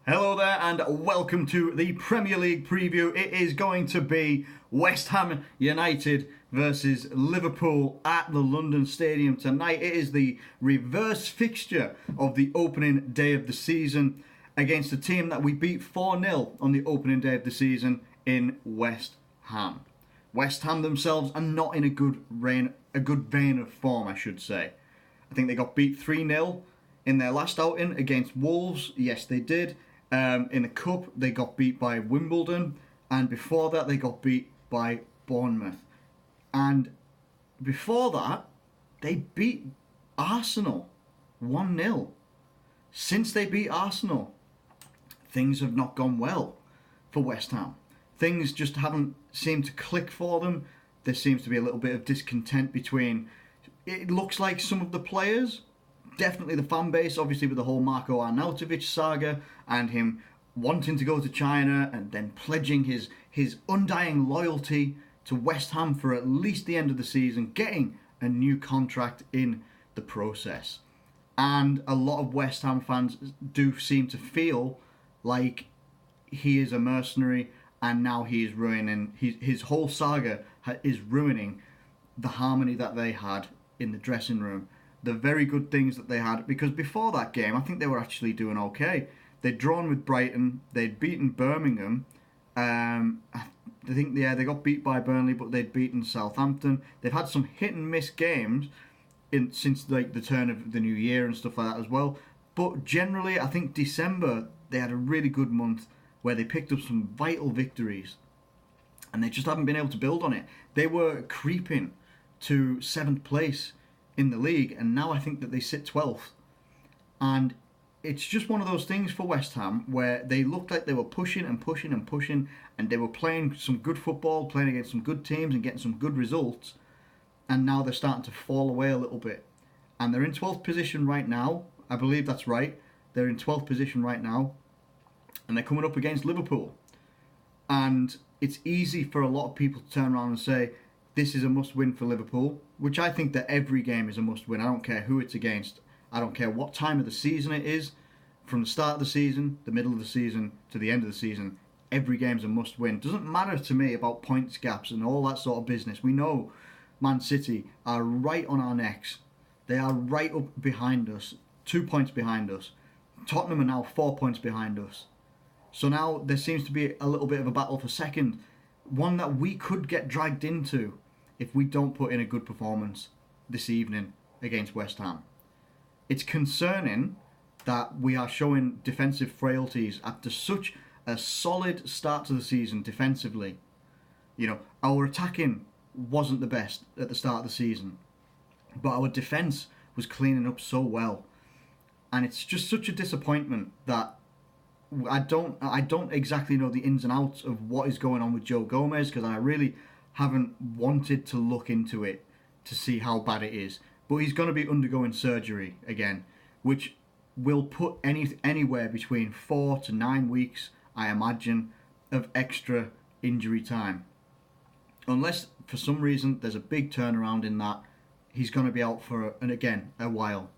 Hello there and welcome to the Premier League preview. It is going to be West Ham United versus Liverpool at the London Stadium tonight. It is the reverse fixture of the opening day of the season against a team that we beat 4-0 on the opening day of the season in West Ham. West Ham themselves are not in a good vein of form, I should say. I think they got beat 3-0 in their last outing against Wolves. Yes, they did. In the Cup, they got beat by Wimbledon, and before that, they got beat by Bournemouth. And before that, they beat Arsenal 1-0. Since they beat Arsenal, things have not gone well for West Ham. Things just haven't seemed to click for them. There seems to be a little bit of discontent between, it looks like, some of the players. Definitely the fan base, obviously with the whole Marko Arnautovic saga and him wanting to go to China and then pledging his undying loyalty to West Ham for at least the end of the season, getting a new contract in the process. And a lot of West Ham fans do seem to feel like he is a mercenary and now he is ruining, his whole saga is ruining the harmony that they had in the dressing room. The very good things that they had, because before that game, I think they were actually doing okay. They'd drawn with Brighton, they'd beaten Birmingham. I think they got beat by Burnley, but they'd beaten Southampton. They've had some hit and miss games since the turn of the new year and stuff like that as well. But generally, I think December they had a really good month where they picked up some vital victories, and they just haven't been able to build on it. They were creeping to 7th place in the league, and now I think that they sit 12th. And it's just one of those things for West Ham where they looked like they were pushing and pushing and pushing, and they were playing some good football, playing against some good teams and getting some good results, and now they're starting to fall away a little bit. And they're in 12th position right now. I believe that's right. They're in 12th position right now, and they're coming up against Liverpool. And it's easy for a lot of people to turn around and say, this is a must-win for Liverpool, which I think that every game is a must-win. I don't care who it's against. I don't care what time of the season it is. From the start of the season, the middle of the season, to the end of the season, every game's a must-win. Doesn't matter to me about points gaps and all that sort of business. We know Man City are right on our necks. They are right up behind us, 2 points behind us. Tottenham are now 4 points behind us. So now there seems to be a little bit of a battle for second. One that we could get dragged into if we don't put in a good performance this evening against West Ham. It's concerning that we are showing defensive frailties after such a solid start to the season defensively. You know, our attacking wasn't the best at the start of the season, but our defence was cleaning up so well. And it's just such a disappointment that I don't exactly know the ins and outs of what is going on with Joe Gomez, because I really haven't wanted to look into it to see how bad it is. But he's going to be undergoing surgery again, which will put anywhere between 4 to 9 weeks, I imagine, of extra injury time. Unless for some reason there's a big turnaround in that, he's going to be out for a while.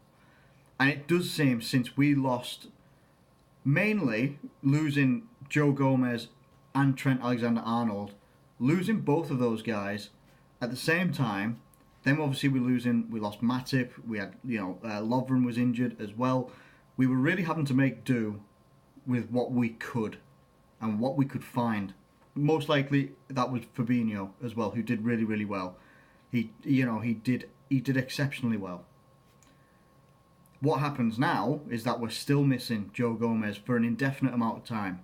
And it does seem, since we lost, mainly losing Joe Gomez and Trent Alexander-Arnold, losing both of those guys at the same time. Then obviously we lost Matip. We had, Lovren was injured as well. We were really having to make do with what we could and what we could find. Most likely that was Fabinho as well, who did really, really well. He did exceptionally well. What happens now is that we're still missing Joe Gomez for an indefinite amount of time.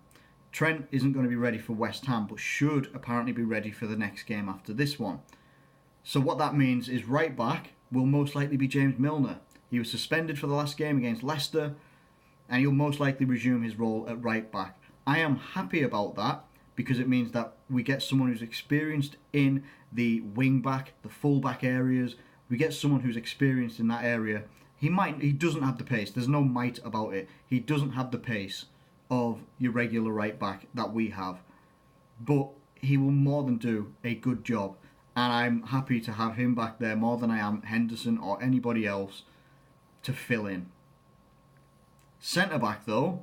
Trent isn't going to be ready for West Ham, but should apparently be ready for the next game after this one. So what that means is right back will most likely be James Milner. He was suspended for the last game against Leicester, and he'll most likely resume his role at right back. I am happy about that, because it means that we get someone who's experienced in the wing back, the full back areas. We get someone who's experienced in that area. He doesn't have the pace. There's no might about it. He doesn't have the pace of your regular right back that we have, but he will more than do a good job, and I'm happy to have him back there more than I am Henderson or anybody else to fill in. Centre back though,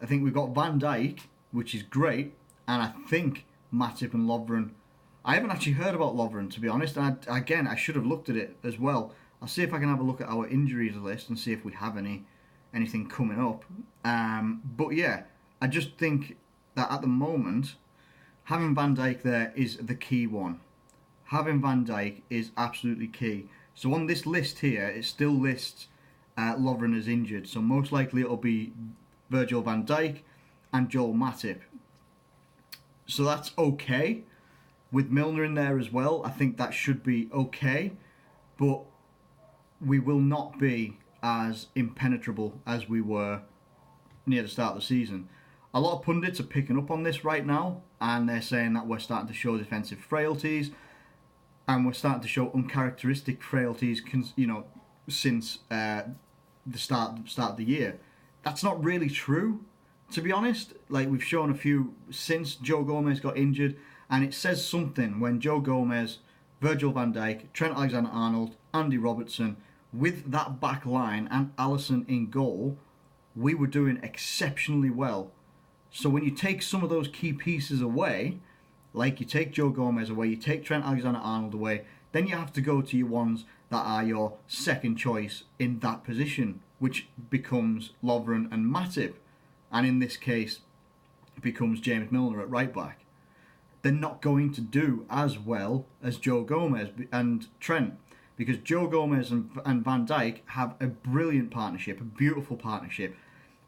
I think we've got Van Dijk, which is great, and I think Matip and Lovren. I haven't actually heard about Lovren, to be honest, and I should have looked at it as well. I'll see if I can have a look at our injuries list and see if we have anything coming up. But yeah, I just think that at the moment, having Van Dijk there is the key one. Having Van Dijk is absolutely key. So on this list here, it still lists Lovren as injured. So most likely it'll be Virgil van Dijk and Joel Matip. So that's okay. With Milner in there as well, I think that should be okay. But we will not be as impenetrable as we were near the start of the season. A lot of pundits are picking up on this right now, and they're saying that we're starting to show defensive frailties, and we're starting to show uncharacteristic frailties, since the start of the year. That's not really true, to be honest. Like, we've shown a few since Joe Gomez got injured, and it says something when Joe Gomez, Virgil van Dijk, Trent Alexander-Arnold, Andy Robertson, with that back line and Alisson in goal, we were doing exceptionally well. So when you take some of those key pieces away, like you take Joe Gomez away, you take Trent Alexander-Arnold away, then you have to go to your ones that are your second choice in that position, which becomes Lovren and Matip. And in this case, it becomes James Milner at right back. They're not going to do as well as Joe Gomez and Trent, because Joe Gomez and Van Dijk have a brilliant partnership, a beautiful partnership.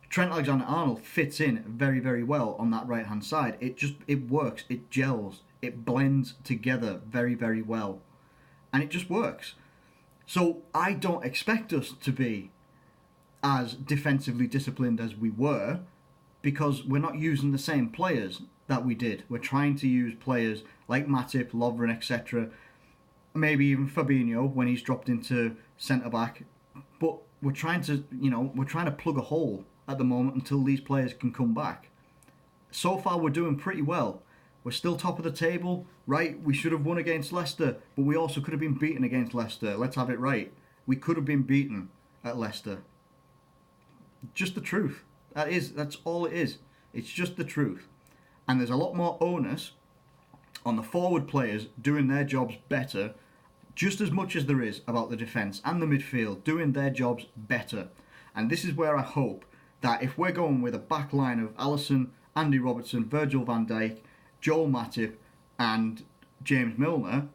Trent Alexander-Arnold fits in very, very well on that right-hand side. It works, it gels, it blends together very, very well. And it just works. So I don't expect us to be as defensively disciplined as we were, because we're not using the same players that we did. We're trying to use players like Matip, Lovren, etc. Maybe even Fabinho when he's dropped into centre-back. But we're trying to plug a hole at the moment until these players can come back. So far we're doing pretty well. We're still top of the table, right? We should have won against Leicester, but we also could have been beaten against Leicester. Let's have it right. We could have been beaten at Leicester. Just the truth. That's all it is. It's just the truth. And there's a lot more onus on the forward players doing their jobs better, just as much as there is about the defence and the midfield doing their jobs better. And this is where I hope that if we're going with a back line of Alisson, Andy Robertson, Virgil van Dijk, Joel Matip and James Milner,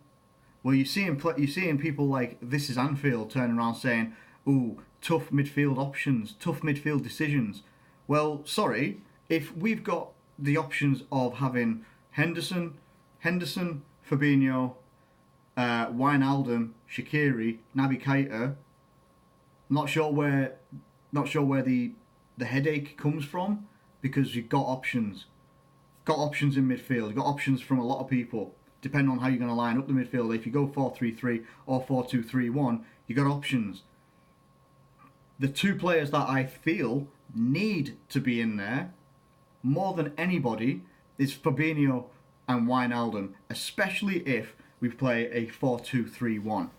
well, you're seeing people like This Is Anfield turning around saying, ooh, tough midfield options, tough midfield decisions. Well, sorry, if we've got the options of having Henderson, Fabinho, Wijnaldum, Shaqiri, Naby Keita, not sure where the headache comes from, because you've got options. Got options in midfield, got options from a lot of people, depending on how you're going to line up the midfield. If you go 4-3-3 or 4-2-3-1, you got options. The two players that I feel need to be in there more than anybody is Fabinho and Wijnaldum, especially if we play a 4-2-3-1.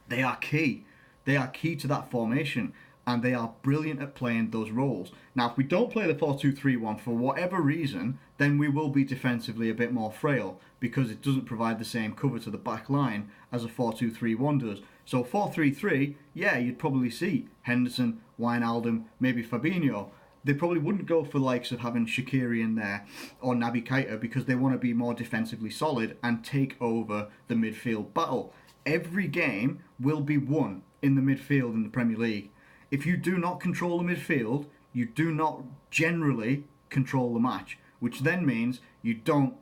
They are key. They are key to that formation, and they are brilliant at playing those roles. Now, if we don't play the 4-2-3-1 for whatever reason, then we will be defensively a bit more frail, because it doesn't provide the same cover to the back line as a 4-2-3-1 does. So 4-3-3, yeah, you'd probably see Henderson, Wijnaldum, maybe Fabinho. They probably wouldn't go for the likes of having Shaqiri in there or Naby Keita, because they want to be more defensively solid and take over the midfield battle. Every game will be won in the midfield in the Premier League. If you do not control the midfield, you do not generally control the match, which then means you don't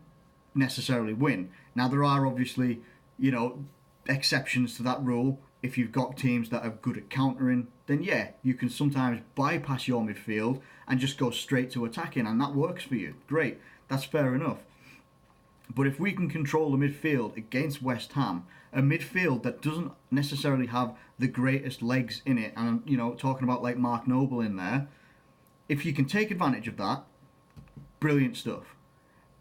necessarily win. Now, there are obviously, exceptions to that rule. If you've got teams that are good at countering, then yeah, you can sometimes bypass your midfield and just go straight to attacking, and that works for you. Great, that's fair enough. But if we can control the midfield against West Ham, a midfield that doesn't necessarily have the greatest legs in it, and talking about like Mark Noble in there, if you can take advantage of that, brilliant stuff.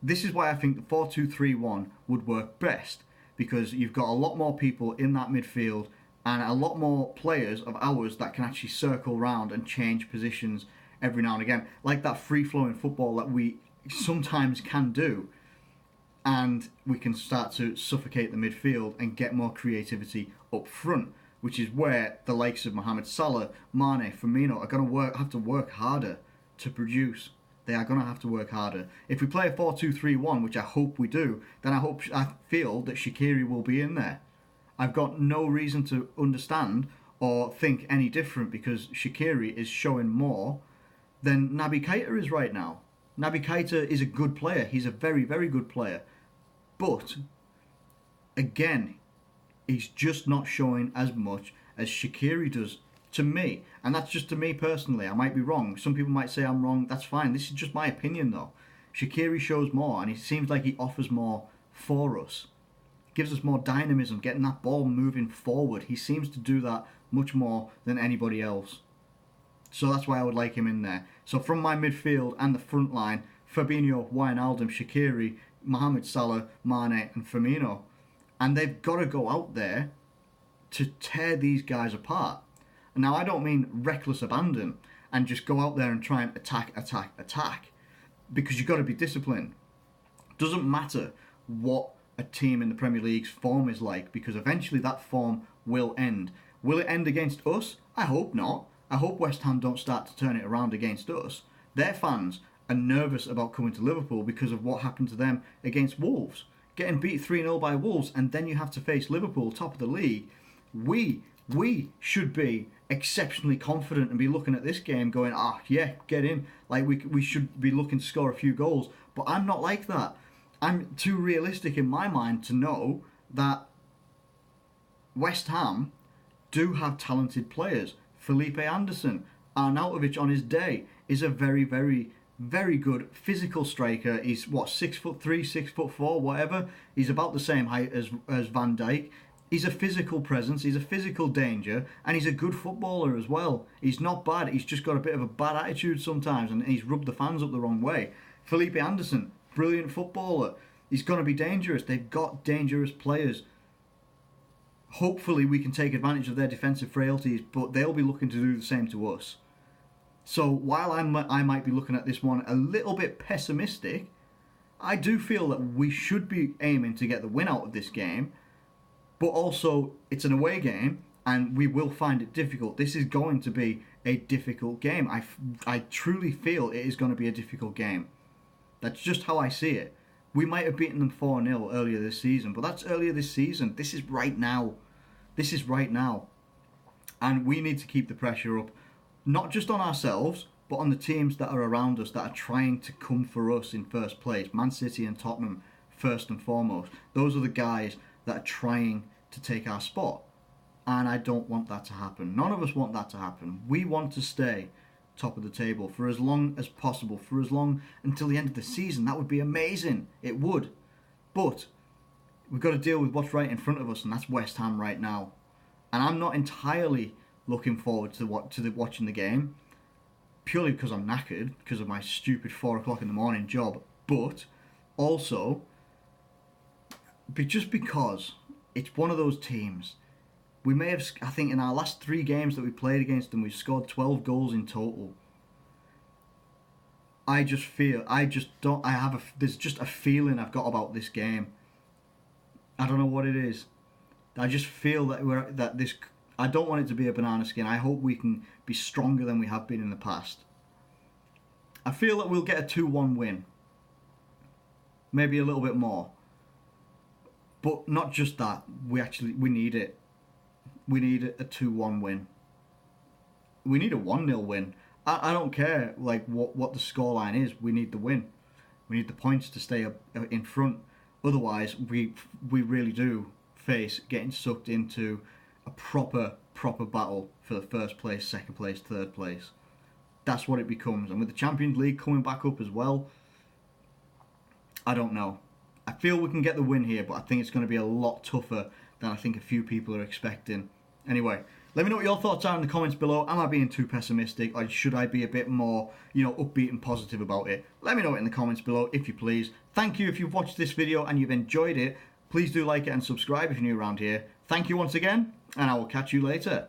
This is why I think the 4-2-3-1 would work best, because you've got a lot more people in that midfield and a lot more players of ours that can actually circle round and change positions every now and again, like that free-flowing football that we sometimes can do, and we can start to suffocate the midfield and get more creativity up front, which is where the likes of Mohamed Salah, Mane, Firmino are going to have to work harder to produce. They are going to have to work harder. If we play a 4-2-3-1, which I hope we do, then I feel that Shaqiri will be in there. I've got no reason to understand or think any different, because Shaqiri is showing more than Naby Keita is right now. Naby Keita is a good player. He's a very, very good player. But, again, he's just not showing as much as Shaqiri does to me. And that's just to me personally. I might be wrong. Some people might say I'm wrong. That's fine. This is just my opinion, though. Shaqiri shows more, and it seems like he offers more for us. Gives us more dynamism, getting that ball moving forward. He seems to do that much more than anybody else. So that's why I would like him in there. So from my midfield and the front line, Fabinho, Wijnaldum, Shaqiri, Mohamed Salah, Mane and Firmino. And they've got to go out there to tear these guys apart. And now I don't mean reckless abandon and just go out there and try and attack, because you've got to be disciplined. Doesn't matter what a team in the Premier League's form is like, because eventually that form will end. Will it end against us? I hope not. I hope West Ham don't start to turn it around against us. Their fans are nervous about coming to Liverpool because of what happened to them against Wolves. Getting beat 3-0 by Wolves, and then you have to face Liverpool, top of the league. We should be exceptionally confident and be looking at this game going, yeah, get in. Like, we should be looking to score a few goals. But I'm not like that. I'm too realistic in my mind to know that West Ham do have talented players. Felipe Anderson, Arnautovic on his day, is a very, very, very good physical striker. He's 6'3", 6'4", whatever. He's about the same height as Van Dijk. He's a physical presence, he's a physical danger, and he's a good footballer as well. He's not bad, he's just got a bit of a bad attitude sometimes, and he's rubbed the fans up the wrong way. Felipe Anderson, brilliant footballer. He's going to be dangerous. They've got dangerous players. Hopefully we can take advantage of their defensive frailties, but they'll be looking to do the same to us. So while I might be looking at this one a little bit pessimistic, I do feel that we should be aiming to get the win out of this game, but also it's an away game and we will find it difficult. This is going to be a difficult game. I truly feel it is going to be a difficult game. That's just how I see it. We might have beaten them 4-0 earlier this season, but that's earlier this season. This is right now. This is right now. And we need to keep the pressure up, not just on ourselves, but on the teams that are around us that are trying to come for us in first place. Man City and Tottenham, first and foremost. Those are the guys that are trying to take our spot. And I don't want that to happen. None of us want that to happen. We want to stay top of the table for as long as possible, for as long until the end of the season. That would be amazing. It would. But we've got to deal with what's right in front of us, and that's West Ham right now. And I'm not entirely looking forward to watching the game, purely because I'm knackered because of my stupid 4 o'clock in the morning job, but also just because it's one of those teams. We may have, I think in our last 3 games that we played against them, we've scored 12 goals in total. There's just a feeling I've got about this game. I don't know what it is. I just feel that I don't want it to be a banana skin. I hope we can be stronger than we have been in the past. I feel that we'll get a 2-1 win. Maybe a little bit more. But not just that. We need it. We need a 2-1 win. We need a 1-0 win. I don't care like what the scoreline is. We need the win. We need the points to stay up in front. Otherwise, we really do face getting sucked into a proper battle for the first place, second place, third place. That's what it becomes. And with the Champions League coming back up as well, I don't know. I feel we can get the win here, but I think it's going to be a lot tougher than I think a few people are expecting. Anyway, let me know what your thoughts are in the comments below. Am I being too pessimistic, or should I be a bit more, upbeat and positive about it? Let me know it in the comments below, if you please. Thank you if you've watched this video and you've enjoyed it. Please do like it and subscribe if you're new around here. Thank you once again, and I will catch you later.